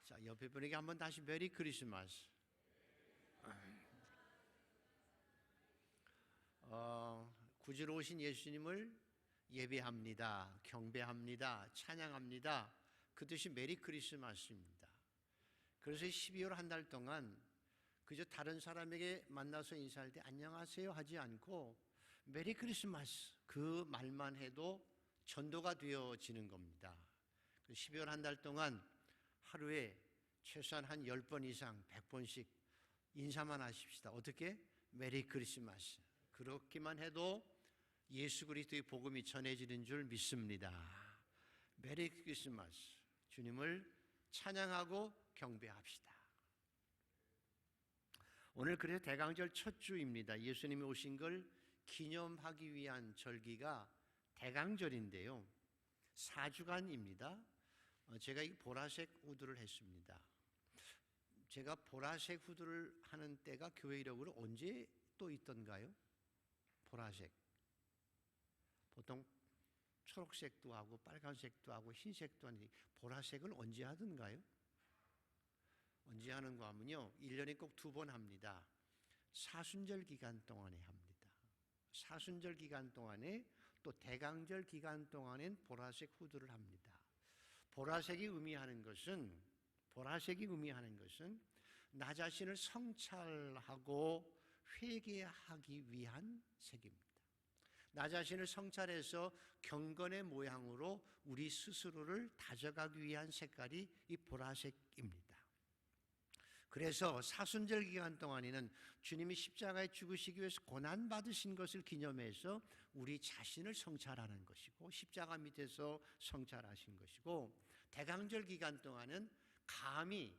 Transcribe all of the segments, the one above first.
자, 옆에 분에게 한번 다시 메리 크리스마스. 구주로 오신 예수님을 예배합니다. 경배합니다. 찬양합니다. 그 뜻이 메리 크리스마스입니다. 그래서 12월 한 달 동안 그저 다른 사람에게 만나서 인사할 때 안녕하세요 하지 않고 메리 크리스마스 그 말만 해도 전도가 되어지는 겁니다. 12월 한 달 동안 하루에 최소한 한 10번 이상 100번씩 인사만 하십시다. 어떻게? 메리 크리스마스. 그렇게만 해도 예수 그리스도의 복음이 전해지는 줄 믿습니다. 메리 크리스마스. 주님을 찬양하고 경배합시다. 오늘 그래서 대강절 첫 주입니다. 예수님이 오신 걸 기념하기 위한 절기가 대강절인데요. 4주간입니다. 제가 이 보라색 후드를 했습니다. 제가 보라색 후드를 하는 때가 교회 이력으로 언제 또 있던가요? 보라색. 보통 초록색도 하고 빨간색도 하고 흰색도 하는데 보라색을 언제 하던가요? 언제 하는가 하면요, 1년에 꼭 2번 합니다. 사순절 기간 동안에 합니다. 사순절 기간 동안에 또 대강절 기간 동안엔 보라색 후드를 합니다. 보라색이 의미하는 것은 나 자신을 성찰하고 회개하기 위한 색입니다. 나 자신을 성찰해서 경건의 모양으로 우리 스스로를 다져가기 위한 색깔이 이 보라색입니다. 그래서 사순절 기간 동안에는 주님이 십자가에 죽으시기 위해서 고난받으신 것을 기념해서 우리 자신을 성찰하는 것이고 십자가 밑에서 성찰하신 것이고, 대강절 기간 동안은 감히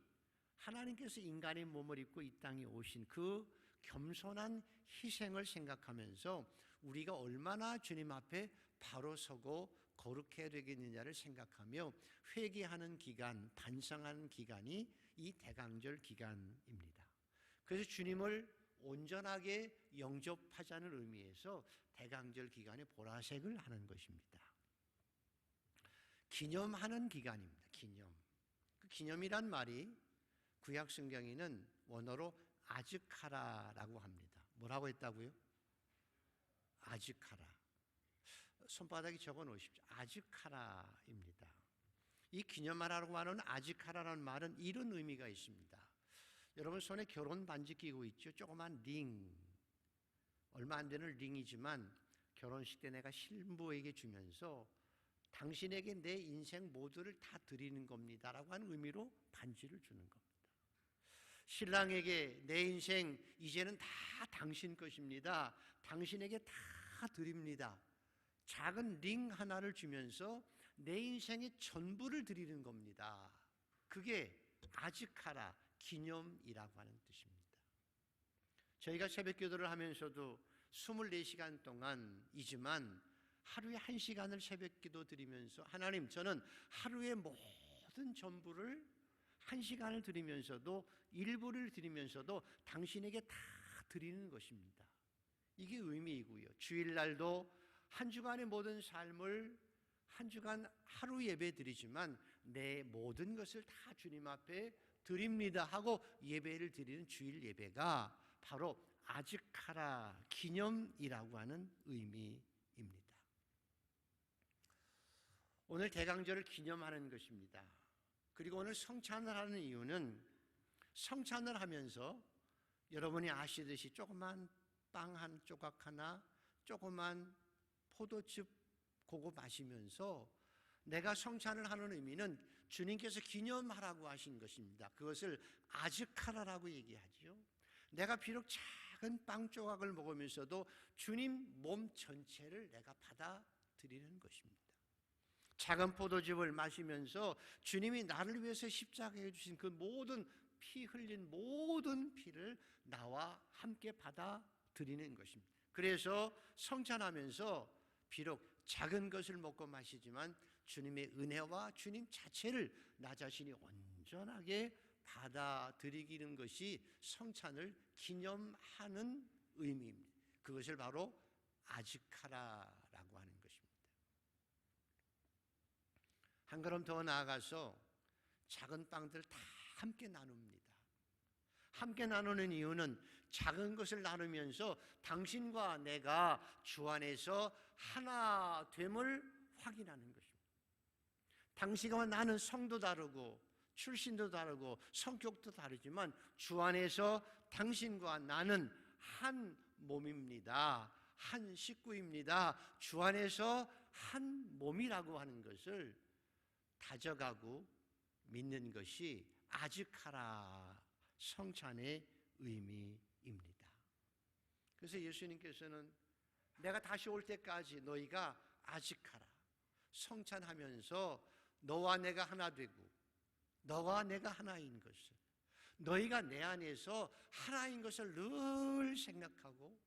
하나님께서 인간의 몸을 입고 이 땅에 오신 그 겸손한 희생을 생각하면서 우리가 얼마나 주님 앞에 바로 서고 거룩해야 되겠느냐를 생각하며 회개하는 기간, 반성하는 기간이 이 대강절 기간입니다. 그래서 주님을 온전하게 영접하자는 의미에서 대강절 기간에 보라색을 하는 것입니다. 기념하는 기간입니다. 기념. 그 기념이란 말이 구약 성경에는 원어로 아즈카라라고 합니다. 뭐라고 했다고요? 아즈카라. 손바닥에 적어 놓으십시오. 아즈카라입니다. 이 기념하라고 하는 아즈카라라는 말은 이런 의미가 있습니다. 여러분 손에 결혼 반지 끼고 있죠? 조그만 링. 얼마 안 되는 링이지만 결혼식 때 내가 신부에게 주면서 당신에게 내 인생 모두를 다 드리는 겁니다 라고 하는 의미로 반지를 주는 겁니다. 신랑에게 내 인생 이제는 다 당신 것입니다. 당신에게 다 드립니다. 작은 링 하나를 주면서 내 인생의 전부를 드리는 겁니다. 그게 아즈카라, 기념이라고 하는 뜻입니다. 저희가 새벽 기도를 하면서도 24시간 동안이지만 하루에 1시간을 새벽 기도 드리면서 하나님, 저는 하루의 모든 전부를 1시간을 드리면서도 일부를 드리면서도 당신에게 다 드리는 것입니다. 이게 의미이고요. 주일날도 한 주간의 모든 삶을 한 주간 하루 예배 드리지만 내 모든 것을 다 주님 앞에 드립니다 하고 예배를 드리는 주일 예배가 바로 아즈카라, 기념이라고 하는 의미입니다. 오늘 대강절을 기념하는 것입니다. 그리고 오늘 성찬을 하는 이유는 성찬을 하면서 여러분이 아시듯이 조그만 빵 한 조각 하나, 조그만 포도즙 그거 마시면서 내가 성찬을 하는 의미는 주님께서 기념하라고 하신 것입니다. 그것을 아즈카라라고 얘기하죠. 내가 비록 작은 빵 조각을 먹으면서도 주님 몸 전체를 내가 받아들이는 것입니다. 작은 포도즙을 마시면서 주님이 나를 위해서 십자가에 주신 그 모든 피 흘린 모든 피를 나와 함께 받아들이는 것입니다. 그래서 성찬하면서 비록 작은 것을 먹고 마시지만 주님의 은혜와 주님 자체를 나 자신이 온전하게 받아들이는 것이 성찬을 기념하는 의미입니다. 그것을 바로 아즈카라라고 하는 것입니다. 한 걸음 더 나아가서 작은 빵들 다 함께 나눕니다. 함께 나누는 이유는 작은 것을 나누면서 당신과 내가 주 안에서 하나 됨을 확인하는 것입니다. 당신과 나는 성도 다르고 출신도 다르고 성격도 다르지만 주 안에서 당신과 나는 한 몸입니다. 한 식구입니다. 주 안에서 한 몸이라고 하는 것을 다져가고 믿는 것이 아직하라 성찬의 의미입니다. 그래서 예수님께서는 내가 다시 올 때까지 너희가 아직하라 성찬하면서 너와 내가 하나 되고 너와 내가 하나인 것을, 너희가 내 안에서 하나인 것을 늘 생각하고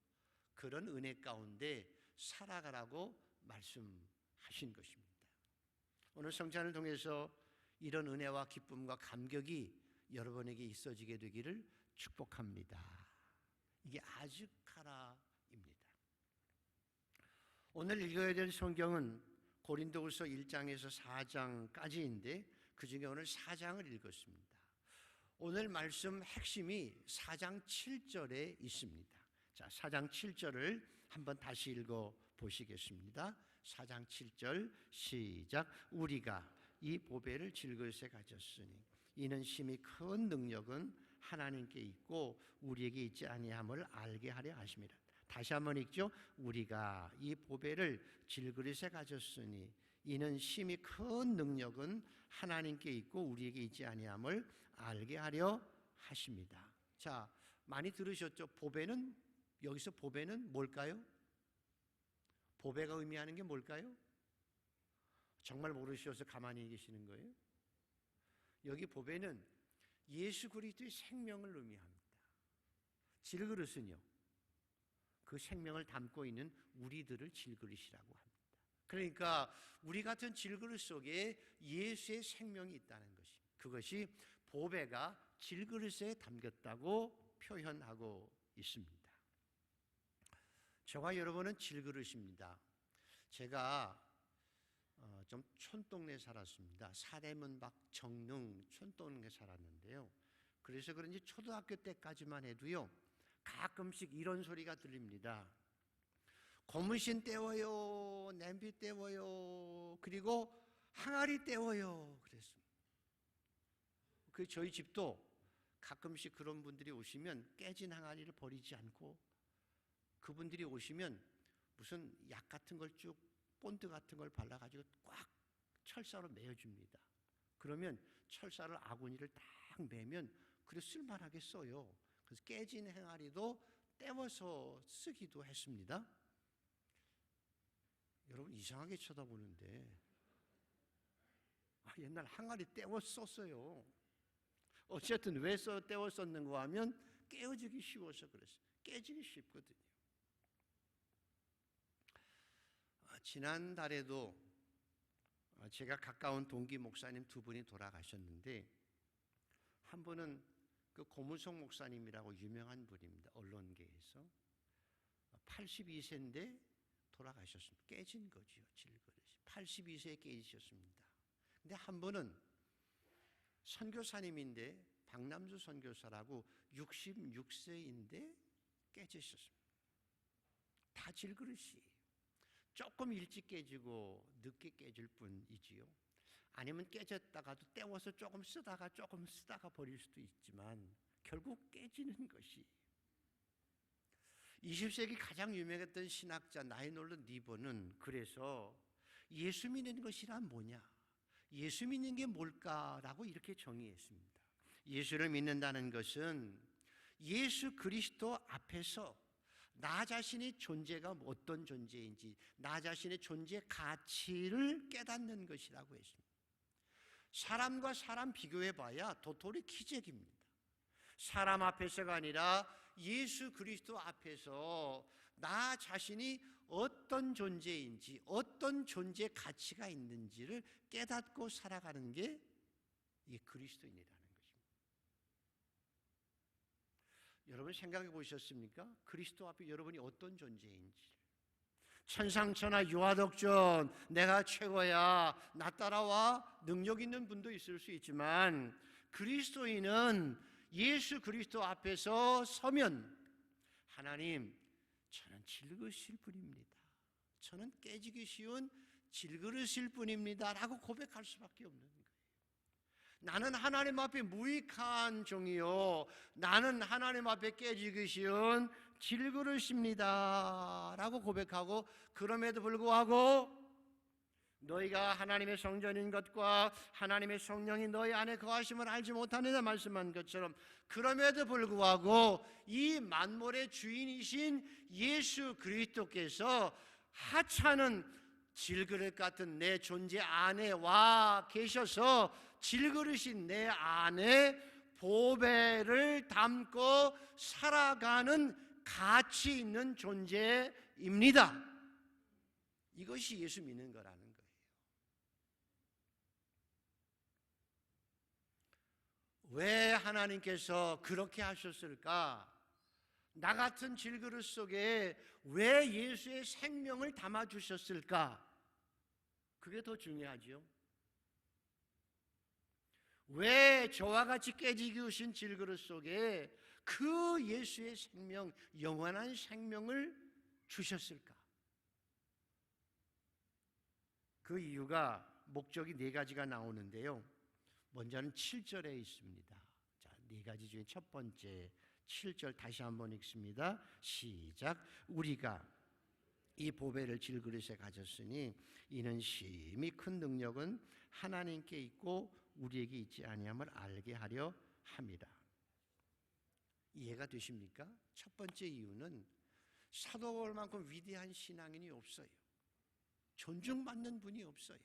그런 은혜 가운데 살아가라고 말씀하신 것입니다. 오늘 성찬을 통해서 이런 은혜와 기쁨과 감격이 여러분에게 있어지게 되기를 축복합니다. 이게 아직하라입니다. 오늘 읽어야 될 성경은 고린도후서 1장에서 4장까지인데 그중에 오늘 4장을 읽었습니다. 오늘 말씀 핵심이 4장 7절에 있습니다. 자, 4장 7절을 한번 다시 읽어 보시겠습니다. 4장 7절 시작. 우리가 이 보배를 질그릇에 가졌으니 이는 심히 큰 능력은 하나님께 있고 우리에게 있지 아니함을 알게 하려 하심이라. 다시 한번 읽죠. 우리가 이 보배를 질그릇에 가졌으니 이는 심히 큰 능력은 하나님께 있고 우리에게 있지 아니함을 알게 하려 하십니다. 자, 많이 들으셨죠? 보배는, 여기서 보배는 뭘까요? 보배가 의미하는 게 뭘까요? 정말 모르셔서 가만히 계시는 거예요? 여기 보배는 예수 그리스도의 생명을 의미합니다. 질그릇은요, 그 생명을 담고 있는 우리들을 질그릇이라고 합니다. 그러니까 우리 같은 질그릇 속에 예수의 생명이 있다는 것입니다. 그것이 보배가 질그릇에 담겼다고 표현하고 있습니다. 저와 여러분은 질그릇입니다. 제가 좀 촌동네에 살았습니다. 사대문 밖 정릉 촌동네에 살았는데요. 그래서 그런지 초등학교 때까지만 해도요, 가끔씩 이런 소리가 들립니다. 고무신 떼워요, 냄비 떼워요, 그리고 항아리 떼워요. 그랬습니다. 그 저희 집도 가끔씩 그런 분들이 오시면 깨진 항아리를 버리지 않고 그분들이 오시면 무슨 약 같은 걸 쭉 본드 같은 걸 발라가지고 꽉 철사로 매어줍니다. 그러면 철사를 아구니를 딱 매면 그래 쓸만하게 써요. 그래서 깨진 항아리도 떼워서 쓰기도 했습니다. 여러분 이상하게 쳐다보는데 옛날 항아리 떼워 썼어요. 어쨌든 왜 떼워 썼는가 하면 깨어지기 쉬워서 그랬어요. 깨지기 쉽거든요. 지난달에도 제가 가까운 동기 목사님 두 분이 돌아가셨는데 한 분은 그 고무성 목사님이라고 유명한 분입니다. 언론계에서 82세인데 돌아가셨습니다. 깨진 거죠. 질그릇이 82세에 깨지셨습니다. 근데 한 분은 선교사님인데 박남주 선교사라고 66세인데 깨지셨습니다. 다 질그릇이 조금 일찍 깨지고 늦게 깨질 뿐이지요. 아니면 깨졌다가도 떼워서 조금 쓰다가 버릴 수도 있지만 결국 깨지는 것이 20세기 가장 유명했던 신학자 나이놀드 니버는 그래서 예수 믿는 것이란 뭐냐? 예수 믿는 게 뭘까라고 이렇게 정의했습니다. 예수를 믿는다는 것은 예수 그리스도 앞에서 나 자신의 존재가 어떤 존재인지 나 자신의 존재 가치를 깨닫는 것이라고 했습니다. 사람과 사람 비교해봐야 도토리 키재기입니다. 사람 앞에서가 아니라 예수 그리스도 앞에서 나 자신이 어떤 존재인지 어떤 존재 가치가 있는지를 깨닫고 살아가는 게 이 그리스도인이라는 것입니다. 여러분 생각해 보셨습니까? 그리스도 앞에 여러분이 어떤 존재인지. 천상천하 유아덕전 내가 최고야 나 따라와 능력 있는 분도 있을 수 있지만 그리스도인은 예수 그리스도 앞에서 서면 하나님, 저는 질그실 뿐입니다. 저는 깨지기 쉬운 질그릇일 뿐입니다 라고 고백할 수밖에 없는 거예요. 나는 하나님 앞에 무익한 종이요, 나는 하나님 앞에 깨지기 쉬운 질그릇입니다 라고 고백하고, 그럼에도 불구하고 너희가 하나님의 성전인 것과 하나님의 성령이 너희 안에 거하심을 알지 못하느냐 말씀한 것처럼, 그럼에도 불구하고 이 만물의 주인이신 예수 그리스도께서 하찮은 질그릇 같은 내 존재 안에 와 계셔서 질그릇인 내 안에 보배를 담고 살아가는 가치 있는 존재입니다. 이것이 예수 믿는 거라는 거예요. 왜 하나님께서 그렇게 하셨을까? 나 같은 질그릇 속에 왜 예수의 생명을 담아주셨을까? 그게 더 중요하죠. 왜 저와 같이 깨지기 쉬운 질그릇 속에 그 예수의 생명, 영원한 생명을 주셨을까? 그 이유가, 목적이 네 가지가 나오는데요. 먼저는 7절에 있습니다. 자, 네 가지 중에 첫 번째 7절 다시 한번 읽습니다. 시작. 우리가 이 보배를 질그릇에 가졌으니 이는 심히 큰 능력은 하나님께 있고 우리에게 있지 아니함을 알게 하려 함이라. 이해가 되십니까? 첫 번째 이유는 사도 바울만큼 위대한 신앙인이 없어요. 존중받는 분이 없어요.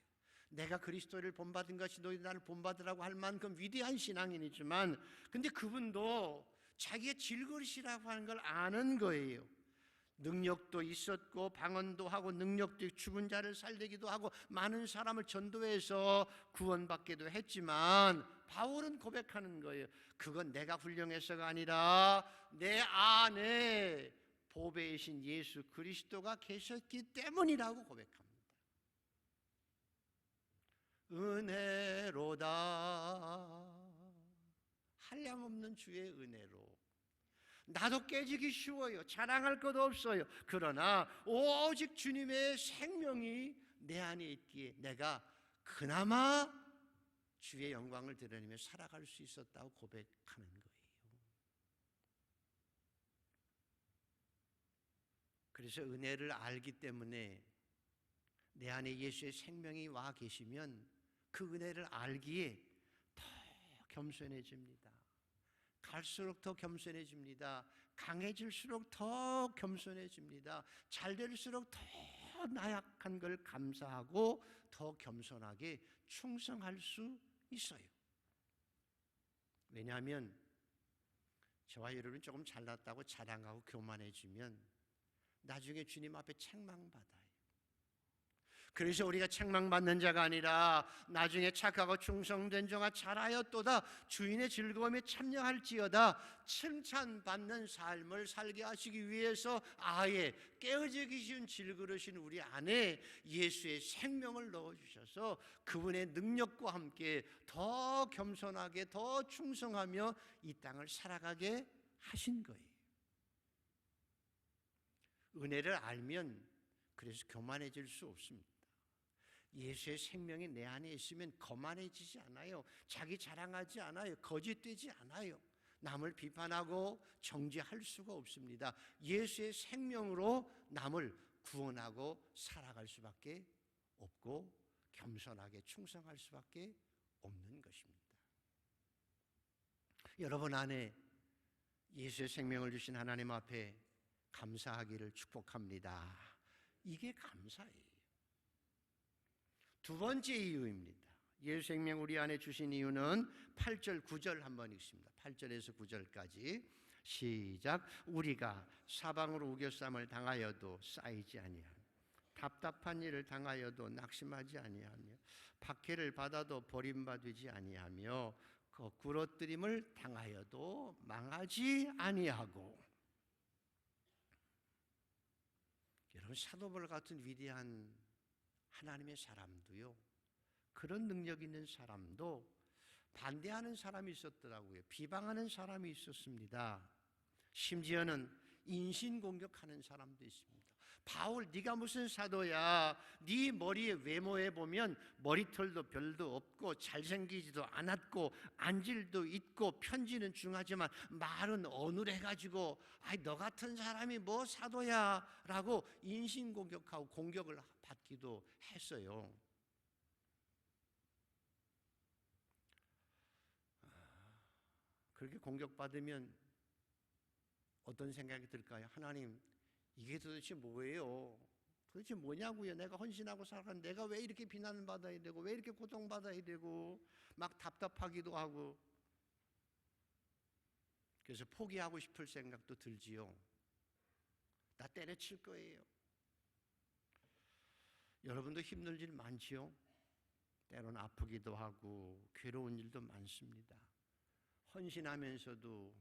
내가 그리스도를 본받은 것이 너희 나를 본받으라고 할 만큼 위대한 신앙인이지만, 근데 그분도 자기의 질그릇이라고 하는 걸 아는 거예요. 능력도 있었고 방언도 하고 능력도 있고 죽은 자를 살리기도 하고 많은 사람을 전도해서 구원받기도 했지만, 바울은 고백하는 거예요. 그건 내가 훌륭해서가 아니라 내 안에 보배이신 예수 그리스도가 계셨기 때문이라고 고백합니다. 은혜로다, 한량없는 주의 은혜로. 나도 깨지기 쉬워요. 자랑할 것도 없어요. 그러나 오직 주님의 생명이 내 안에 있기에 내가 그나마 주의 영광을 드러내며 살아갈 수 있었다고 고백하는 거예요. 그래서 은혜를 알기 때문에 내 안에 예수의 생명이 와 계시면 그 은혜를 알기에 더 겸손해집니다. 갈수록 더 겸손해집니다. 강해질수록 더 겸손해집니다. 잘 될수록 더 나약한 걸 감사하고 더 겸손하게 충성할 수 있어요. 왜냐하면 저와 여러분이 조금 잘났다고 자랑하고 교만해지면 나중에 주님 앞에 책망받아요. 그래서 우리가 책망받는 자가 아니라 나중에 착하고 충성된 자가 잘하였도다 주인의 즐거움에 참여할지어다 칭찬받는 삶을 살게 하시기 위해서 아예 깨어지기 쉬운 질그릇인 우리 안에 예수의 생명을 넣어주셔서 그분의 능력과 함께 더 겸손하게 더 충성하며 이 땅을 살아가게 하신 거예요. 은혜를 알면 그래서 교만해질 수 없습니다. 예수의 생명이 내 안에 있으면 거만해지지 않아요. 자기 자랑하지 않아요. 거짓되지 않아요. 남을 비판하고 정죄할 수가 없습니다. 예수의 생명으로 남을 구원하고 살아갈 수밖에 없고 겸손하게 충성할 수밖에 없는 것입니다. 여러분 안에 예수의 생명을 주신 하나님 앞에 감사하기를 축복합니다. 이게 감사예요. 두 번째 이유입니다. 예수 생명 우리 안에 주신 이유는 8절 9절 한번 읽습니다. 8절에서 9절까지 시작. 우리가 사방으로 우겨쌈을 당하여도 쌓이지 아니하며 답답한 일을 당하여도 낙심하지 아니하며 박해를 받아도 버림받지 아니하며 거꾸러뜨림을 당하여도 망하지 아니하고. 여러분, 사도 바울 같은 위대한 하나님의 사람도요, 그런 능력 있는 사람도 반대하는 사람이 있었더라고요. 비방하는 사람이 있었습니다. 심지어는 인신공격하는 사람도 있습니다. 바울, 네가 무슨 사도야? 네 머리의 외모에 보면 머리털도 별도 없고 잘생기지도 않았고 안질도 있고 편지는 중하지만 말은 어눌해가지고 너 같은 사람이 뭐 사도야? 라고 인신공격하고 공격을 받기도 했어요. 그렇게 공격받으면 어떤 생각이 들까요? 하나님, 이게 도대체 뭐예요? 도대체 뭐냐고요? 내가 헌신하고 살아가는 내가 왜 이렇게 비난을 받아야 되고 왜 이렇게 고통받아야 되고 막 답답하기도 하고 그래서 포기하고 싶을 생각도 들지요. 나 때려칠 거예요. 여러분도 힘들 일 많지요? 때로는 아프기도 하고 괴로운 일도 많습니다. 헌신하면서도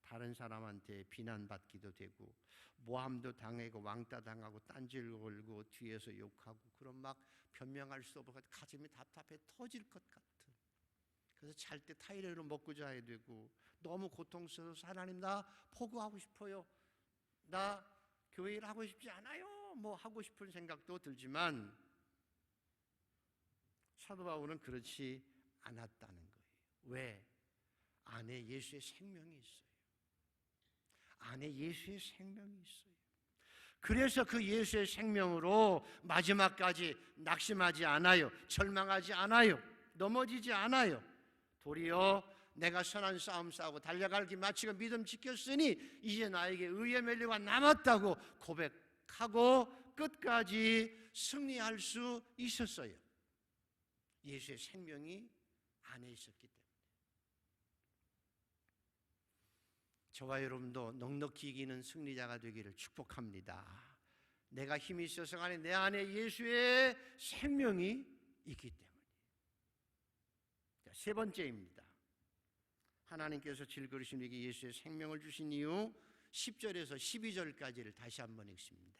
다른 사람한테 비난받기도 되고 모함도 당하고 왕따 당하고 딴질 걸고 뒤에서 욕하고 그럼 막 변명할 수 없고 가슴이 답답해 터질 것 같은. 그래서 잘 때 타이레로 먹고 자야 되고 너무 고통스러워서 하나님 나 포기하고 싶어요. 나 교회 일 하고 싶지 않아요. 뭐 하고 싶은 생각도 들지만 사도 바울은 그렇지 않았다는 거예요. 왜? 안에 예수의 생명이 있어요. 안에 예수의 생명이 있어요. 그래서 그 예수의 생명으로 마지막까지 낙심하지 않아요. 절망하지 않아요. 넘어지지 않아요. 도리어 내가 선한 싸움 싸우고 달려갈 길 마치고 믿음 지켰으니 이제 나에게 의의 멸류가 남았다고 고백하고 끝까지 승리할 수 있었어요. 예수의 생명이 안에 있었기 때문에. 저와 여러분도 넉넉히 이기는 승리자가 되기를 축복합니다. 내가 힘이 있어서가 아니라 내 안에 예수의 생명이 있기 때문에. 세 번째입니다. 하나님께서 질그리신 우리에게 예수의 생명을 주신 이유 10절에서 12절까지를 다시 한번 읽습니다.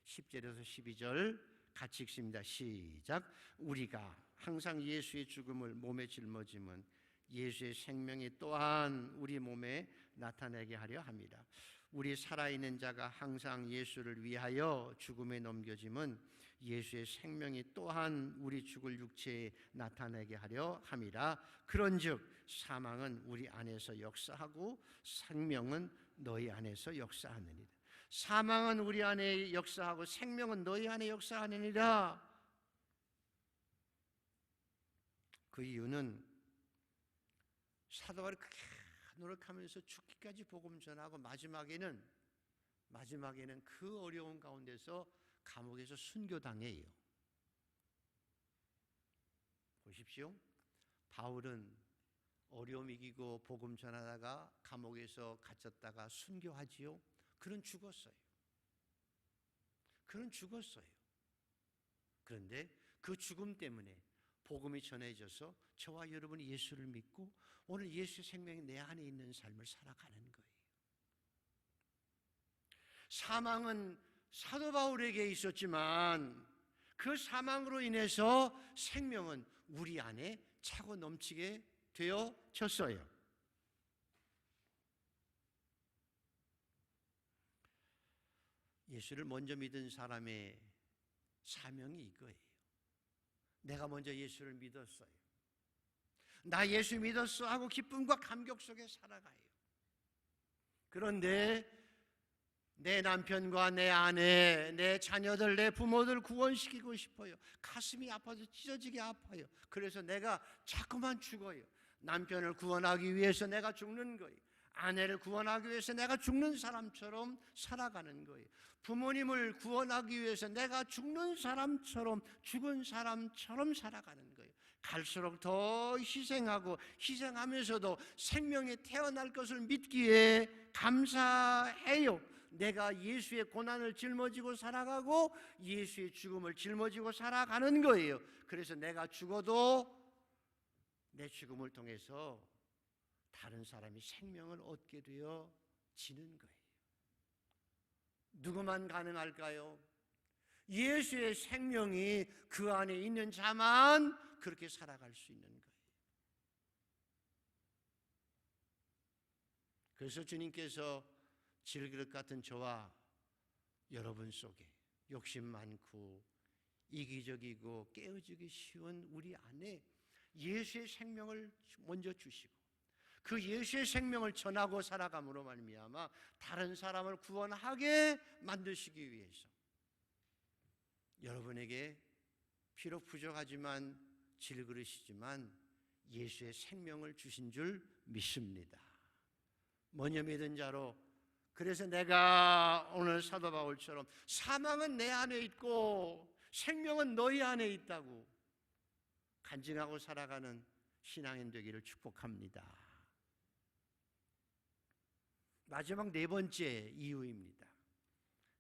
10절에서 12절 같이 읽습니다. 시작. 우리가 항상 예수의 죽음을 몸에 짊어짐은 예수의 생명이 또한 우리 몸에 나타나게 하려 합니다. 우리 살아있는 자가 항상 예수를 위하여 죽음에 넘겨짐은 예수의 생명이 또한 우리 죽을 육체에 나타나게 하려 함이라. 그런즉 사망은 우리 안에서 역사하고 생명은 너희 안에서 역사하느니라. 사망은 우리 안에 역사하고 생명은 너희 안에 역사하느니라. 그 이유는 사도 바울이 크게 노력하면서 죽기까지 복음 전하고 마지막에는 그 어려운 가운데서 감옥에서 순교당해요. 보십시오. 바울은 어려움 이기고 복음 전하다가 감옥에서 갇혔다가 순교하지요. 그는 죽었어요. 그런데 그 죽음 때문에 복음이 전해져서 저와 여러분이 예수를 믿고 오늘 예수의 생명이 내 안에 있는 삶을 살아가는 거예요. 사망은 사도 바울에게 있었지만 그 사망으로 인해서 생명은 우리 안에 차고 넘치게 되어졌어요. 예수를 먼저 믿은 사람의 사명이 이거예요. 내가 먼저 예수를 믿었어요. 나 예수 믿었어 하고 기쁨과 감격 속에 살아가요. 그런데 내 남편과 내 아내, 내 자녀들, 내 부모들 구원시키고 싶어요. 가슴이 아파서 찢어지게 아파요. 그래서 내가 자꾸만 죽어요. 남편을 구원하기 위해서 내가 죽는 거예요. 아내를 구원하기 위해서 내가 죽는 사람처럼 살아가는 거예요. 부모님을 구원하기 위해서 내가 죽는 사람처럼 죽은 사람처럼 살아가는 거예요. 갈수록 더 희생하면서도 생명에 태어날 것을 믿기에 감사해요. 내가 예수의 고난을 짊어지고 살아가고 예수의 죽음을 짊어지고 살아가는 거예요. 그래서 내가 죽어도 내 죽음을 통해서 다른 사람이 생명을 얻게 되어지는 거예요. 누구만 가능할까요? 예수의 생명이 그 안에 있는 자만 그렇게 살아갈 수 있는 거예요. 그래서 주님께서 질그릇 같은 저와 여러분 속에 욕심 많고 이기적이고 깨어지기 쉬운 우리 안에 예수의 생명을 먼저 주시고 그 예수의 생명을 전하고 살아감으로 말미암아 다른 사람을 구원하게 만드시기 위해서 여러분에게 비록 부족하지만 질그릇이지만 예수의 생명을 주신 줄 믿습니다. 먼저 믿은 자로, 그래서 내가 오늘 사도 바울처럼 사망은 내 안에 있고 생명은 너희 안에 있다고 간증하고 살아가는 신앙인 되기를 축복합니다. 마지막 네 번째 이유입니다.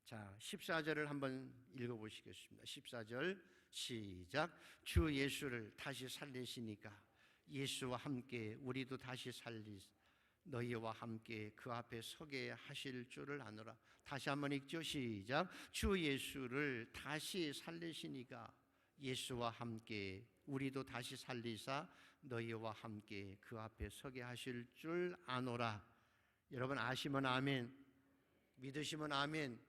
자, 14절을 한번 읽어보시겠습니다. 14절 시작. 주 예수를 다시 살리시니까 예수와 함께 우리도 다시 너희와 함께 그 앞에 서게 하실 줄을 아노라. 다시 한번 읽죠. 시작. 주 예수를 다시 살리시니까 예수와 함께 우리도 다시 살리사 너희와 함께 그 앞에 서게 하실 줄 아노라. 여러분 아시면 아멘, 믿으시면 아멘.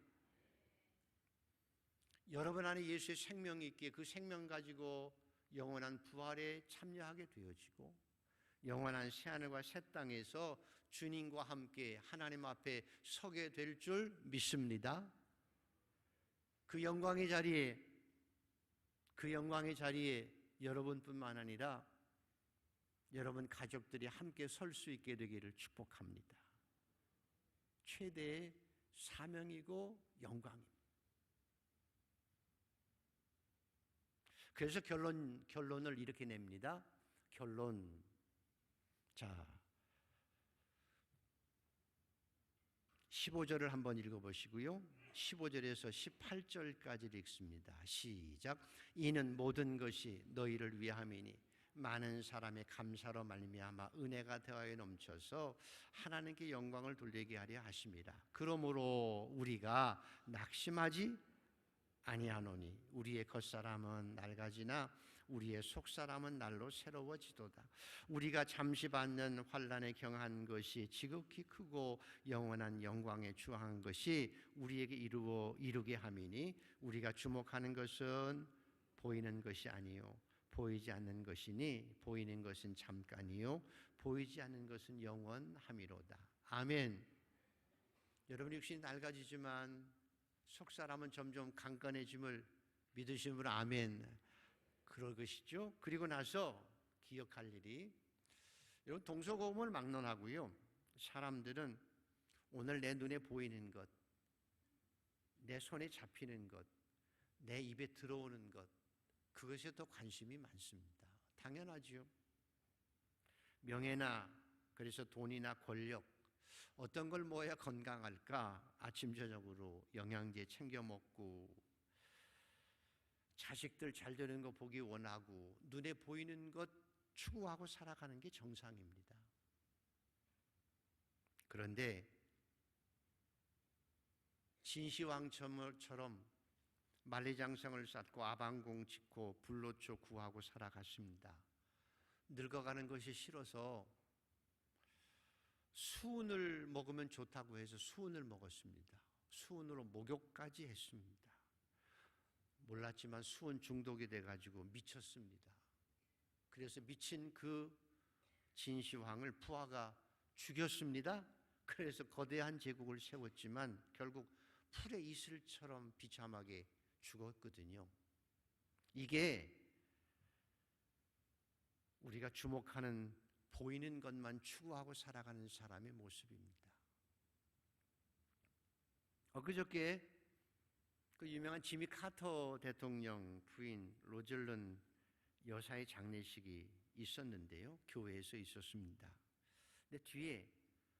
여러분 안에 예수의 생명이 있기에 그 생명 가지고 영원한 부활에 참여하게 되어지고 영원한 새하늘과 새 땅에서 주님과 함께 하나님 앞에 서게 될 줄 믿습니다. 그 영광의 자리에 여러분뿐만 아니라 여러분 가족들이 함께 설 수 있게 되기를 축복합니다. 최대의 사명이고 영광입니다. 그래서 결론을 이렇게 냅니다. 결론. 자, 15절을 한번 읽어보시고요. 15절에서 18절까지 읽습니다. 시작. 이는 모든 것이 너희를 위함이니 많은 사람의 감사로 말미암아 은혜가 더하여 넘쳐서 하나님께 영광을 돌리게 하려 하심이라. 그러므로 우리가 낙심하지 아니하노니 우리의 겉사람은 낡아지나 우리의 속사람은 날로 새로워지도다. 우리가 잠시 받는 환난에 경한 것이 지극히 크고 영원한 영광에 주한 것이 우리에게 이루게 함이니 우리가 주목하는 것은 보이는 것이 아니요 보이지 않는 것이니 보이는 것은 잠깐이요 보이지 않는 것은 영원함이로다. 아멘. 여러분 육신이 낡아지지만 속사람은 점점 강건해짐을 믿으시는 분은 아멘. 그럴 것이죠. 그리고 나서 기억할 일이, 여러분 동서고금을 막론하고요. 사람들은 오늘 내 눈에 보이는 것, 내 손에 잡히는 것, 내 입에 들어오는 것, 그것에 더 관심이 많습니다. 당연하지요. 명예나 그래서 돈이나 권력, 어떤 걸 모아야 건강할까? 아침 저녁으로 영양제 챙겨 먹고 자식들 잘 되는 거 보기 원하고 눈에 보이는 것 추구하고 살아가는 게 정상입니다. 그런데 진시황처럼 만리장성을 쌓고 아방궁 짓고 불로초 구하고 살아갔습니다. 늙어가는 것이 싫어서 수은을 먹으면 좋다고 해서 수은을 먹었습니다. 수은으로 목욕까지 했습니다. 몰랐지만 수은 중독이 돼가지고 미쳤습니다. 그래서 미친 그 진시황을 부하가 죽였습니다. 그래서 거대한 제국을 세웠지만 결국 풀의 이슬처럼 비참하게 죽었거든요. 이게 우리가 주목하는 보이는 것만 추구하고 살아가는 사람의 모습입니다. 엊그저께 그 유명한 지미 카터 대통령 부인 로즐런 여사의 장례식이 있었는데요. 교회에서 있었습니다. 근데 뒤에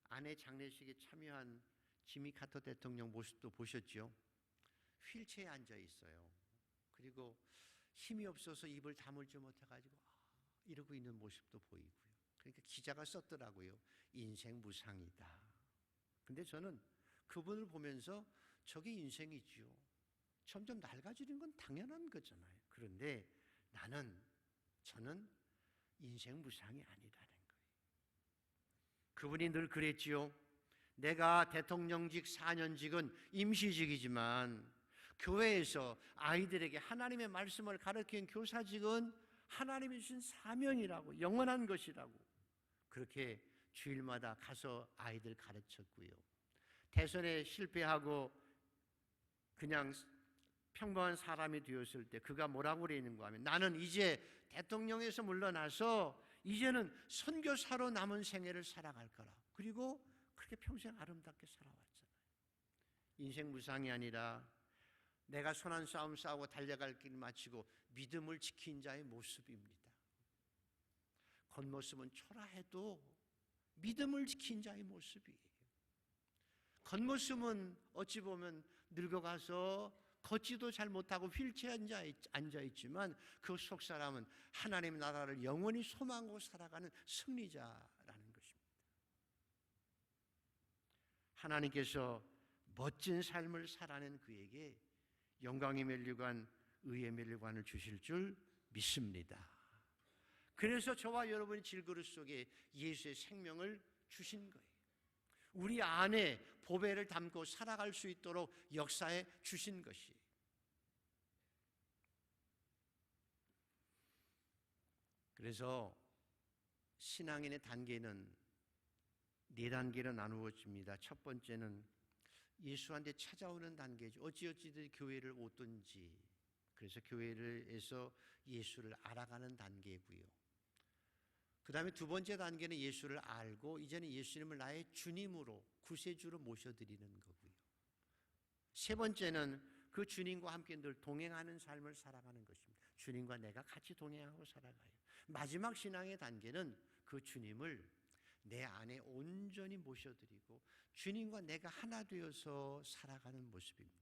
아내 장례식에 참여한 지미 카터 대통령 모습도 보셨죠? 휠체어에 앉아 있어요. 그리고 힘이 없어서 입을 다물지 못해가지고 이러고 있는 모습도 보이고요. 그러니까 기자가 썼더라고요. 인생 무상이다. 근데 저는 그분을 보면서 저게 인생이지요. 점점 낡아지는 건 당연한 거잖아요. 그런데 저는 인생 무상이 아니라는 거예요. 그분이 늘 그랬지요. 내가 대통령직 4년직은 임시직이지만 교회에서 아이들에게 하나님의 말씀을 가르치는 교사직은 하나님이 주신 사명이라고, 영원한 것이라고 그렇게 주일마다 가서 아이들 가르쳤고요. 대선에 실패하고 그냥 평범한 사람이 되었을 때 그가 뭐라고 그러는가 하면, 나는 이제 대통령에서 물러나서 이제는 선교사로 남은 생애를 살아갈 거라. 그리고 그렇게 평생 아름답게 살아왔잖아요. 인생 무상이 아니라 내가 선한 싸움 싸우고 달려갈 길 마치고 믿음을 지킨 자의 모습입니다. 겉모습은 초라해도 믿음을 지킨 자의 모습이에요. 겉모습은 어찌 보면 늙어가서 걷지도 잘 못하고 휠체어에 앉아있지만 그 속 사람은 하나님 나라를 영원히 소망하고 살아가는 승리자라는 것입니다. 하나님께서 멋진 삶을 살아낸 그에게 영광의 면류관, 의의 면류관을 주실 줄 믿습니다. 그래서 저와 여러분의 질그릇 속에 예수의 생명을 주신 거예요. 우리 안에 보배를 담고 살아갈 수 있도록 역사해 주신 것이. 그래서 신앙인의 단계는 4단계로 나누어집니다. 첫 번째는 예수한테 찾아오는 단계죠. 어찌어찌든 교회를 오든지, 그래서 교회에서 예수를 알아가는 단계고요. 그 다음에 두 번째 단계는 예수를 알고 이제는 예수님을 나의 주님으로, 구세주로 모셔드리는 거고요. 세 번째는 그 주님과 함께 늘 동행하는 삶을 살아가는 것입니다. 주님과 내가 같이 동행하고 살아가요. 마지막 신앙의 단계는 그 주님을 내 안에 온전히 모셔드리고 주님과 내가 하나 되어서 살아가는 모습입니다.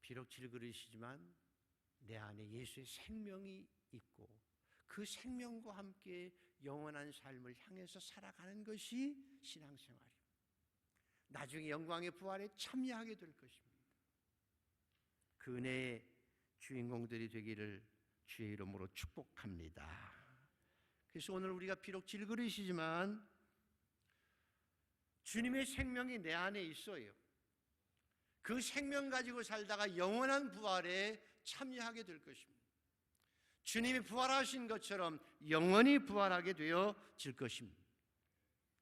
비록 질그릇이지만 내 안에 예수의 생명이 있고 그 생명과 함께 영원한 삶을 향해서 살아가는 것이 신앙생활입니다. 나중에 영광의 부활에 참여하게 될 것입니다. 그 은혜의 주인공들이 되기를 주의 이름으로 축복합니다. 그래서 오늘 우리가 비록 질그릇이지만 주님의 생명이 내 안에 있어요. 그 생명 가지고 살다가 영원한 부활에 참여하게 될 것입니다. 주님이 부활하신 것처럼 영원히 부활하게 되어질 것입니다.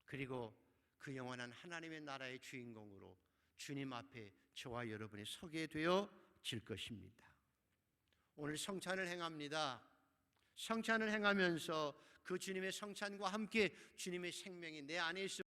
그리고 그 영원한 하나님의 나라의 주인공으로 주님 앞에 저와 여러분이 서게 되어질 것입니다. 오늘 성찬을 행합니다. 성찬을 행하면서 그 주님의 성찬과 함께 주님의 생명이 내 안에 있음을